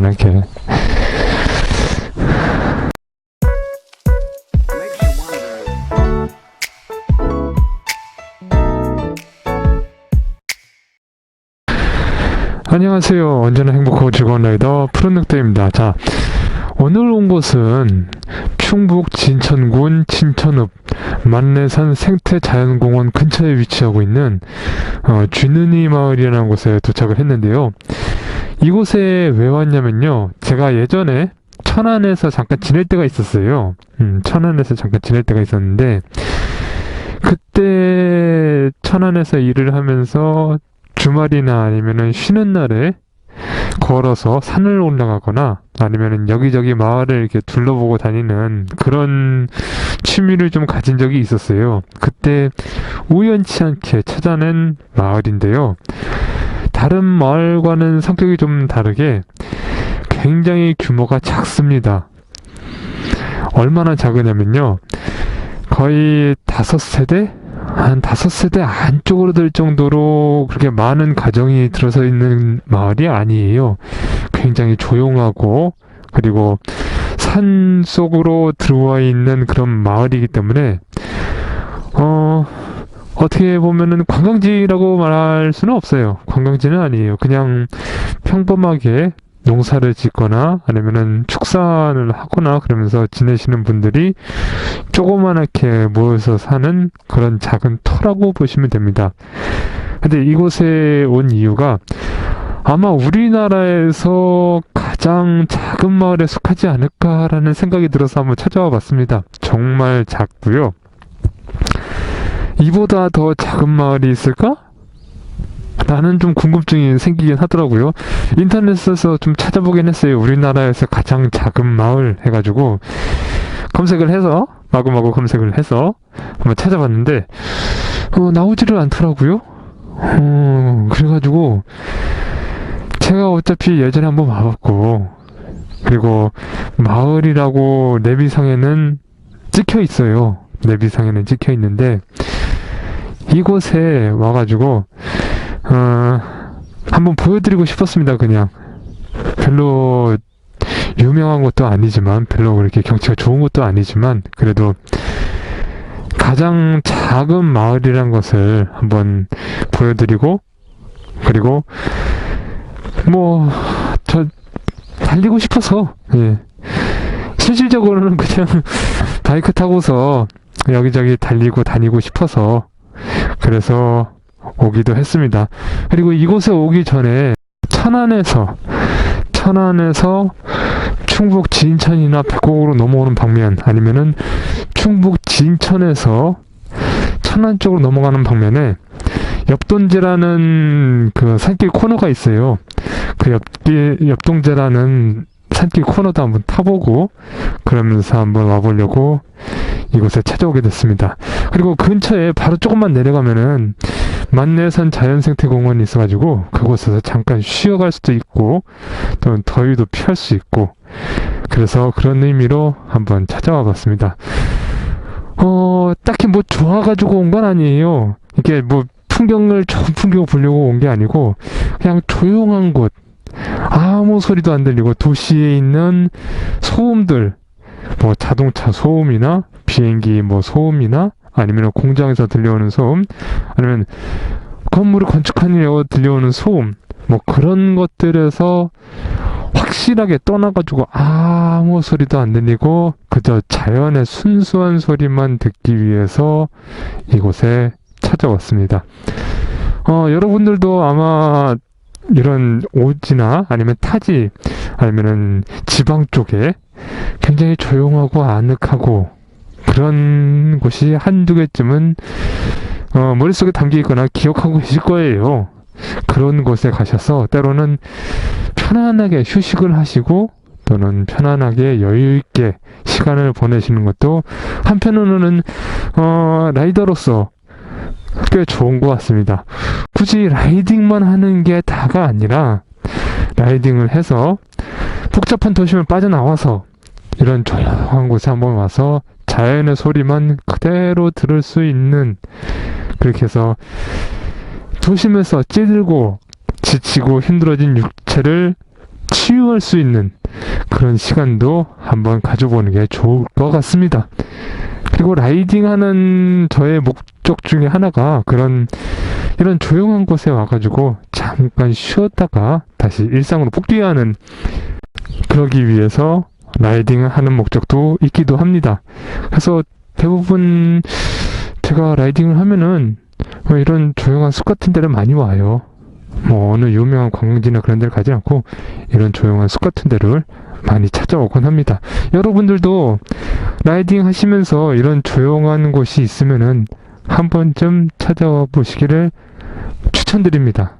않게. 안녕하세요. 언제나 행복하고 즐거운 라이더 푸른늑대입니다. 자, 오늘 온 곳은 충북 진천군 진천읍 만내산 생태자연공원 근처에 위치하고 있는 쥐느니 마을이라는 곳에 도착을 했는데요. 이곳에 왜 왔냐면요, 제가 예전에 천안에서 잠깐 지낼 때가 있었어요. 천안에서 잠깐 지낼 때가 있었는데, 그때 천안에서 일을 하면서 주말이나 아니면은 쉬는 날에 걸어서 산을 올라가거나 아니면은 여기저기 마을을 이렇게 둘러보고 다니는 그런 취미를 좀 가진 적이 있었어요. 그때 우연치 않게 찾아낸 마을인데요. 다른 마을과는 성격이 좀 다르게 굉장히 규모가 작습니다. 얼마나 작으냐면요, 거의 5세대? 한 5세대 안쪽으로 들 정도로 그렇게 많은 가정이 들어서 있는 마을이 아니에요. 굉장히 조용하고, 그리고 산 속으로 들어와 있는 그런 마을이기 때문에 어떻게 보면은 관광지라고 말할 수는 없어요. 관광지는 아니에요. 그냥 평범하게 농사를 짓거나 아니면은 축산을 하거나 그러면서 지내시는 분들이 조그만하게 모여서 사는 그런 작은 터라고 보시면 됩니다. 근데 이곳에 온 이유가 아마 우리나라에서 가장 작은 마을에 속하지 않을까라는 생각이 들어서 한번 찾아와 봤습니다. 정말 작고요. 이보다 더 작은 마을이 있을까? 라는 좀 궁금증이 생기긴 하더라고요. 인터넷에서 좀 찾아보긴 했어요. 우리나라에서 가장 작은 마을 해가지고 검색을 해서 마구마구 검색을 해서 한번 찾아봤는데 나오지를 않더라고요. 그래가지고 제가 어차피 예전에 한번 와봤고, 그리고 마을이라고 내비상에는 찍혀 있어요. 내비상에는 찍혀 있는데 이곳에 와가지고 한번 보여드리고 싶었습니다. 그냥 별로 유명한 것도 아니지만, 별로 그렇게 경치가 좋은 것도 아니지만, 그래도 가장 작은 마을이란 것을 한번 보여드리고, 그리고 저 달리고 싶어서, 예, 실질적으로는 그냥 바이크 타고서 여기저기 달리고 다니고 싶어서 그래서 오기도 했습니다. 그리고 이곳에 오기 전에 천안에서 충북 진천이나 백곡으로 넘어오는 방면, 아니면은 충북 진천에서 천안 쪽으로 넘어가는 방면에 엽돈제라는 그 산길 코너가 있어요. 그 엽동제라는 산길 코너도 한번 타보고 그러면서 한번 와보려고 이곳에 찾아오게 됐습니다. 그리고 근처에 바로 조금만 내려가면은 만내산 자연생태공원이 있어가지고 그곳에서 잠깐 쉬어갈 수도 있고 또 더위도 피할 수 있고, 그래서 그런 의미로 한번 찾아와 봤습니다. 딱히 뭐 좋아가지고 온 건 아니에요. 이게 뭐 좋은 풍경을 보려고 온 게 아니고 그냥 조용한 곳, 아무 소리도 안 들리고 도시에 있는 소음들, 뭐 자동차 소음이나 비행기 뭐 소음이나 아니면 공장에서 들려오는 소음, 아니면 건물을 건축하느라고 들려오는 소음, 뭐 그런 것들에서 확실하게 떠나가지고 아무 소리도 안 들리고 그저 자연의 순수한 소리만 듣기 위해서 이곳에 찾아왔습니다. 여러분들도 아마 이런 오지나 아니면 타지 아니면은 지방 쪽에 굉장히 조용하고 아늑하고 그런 곳이 한두 개쯤은 머릿속에 담겨 있거나 기억하고 계실 거예요. 그런 곳에 가셔서 때로는 편안하게 휴식을 하시고 또는 편안하게 여유있게 시간을 보내시는 것도 한편으로는 라이더로서 꽤 좋은 것 같습니다. 굳이 라이딩만 하는 게 다가 아니라 라이딩을 해서 복잡한 도심을 빠져나와서 이런 조용한 곳에 한번 와서 자연의 소리만 그대로 들을 수 있는, 그렇게 해서 도심에서 찌들고 지치고 힘들어진 육체를 치유할 수 있는 그런 시간도 한번 가져보는 게 좋을 것 같습니다. 그리고 라이딩하는 저의 목적 중에 하나가 이런 조용한 곳에 와가지고 잠깐 쉬었다가 다시 일상으로 복귀하는, 그러기 위해서 라이딩을 하는 목적도 있기도 합니다. 그래서 대부분 제가 라이딩을 하면은 이런 조용한 숲 같은 데를 많이 와요. 뭐 어느 유명한 관광지나 그런 데를 가지 않고 이런 조용한 숲 같은 데를 많이 찾아오곤 합니다. 여러분들도 라이딩 하시면서 이런 조용한 곳이 있으면은 한 번쯤 찾아와 보시기를 추천드립니다.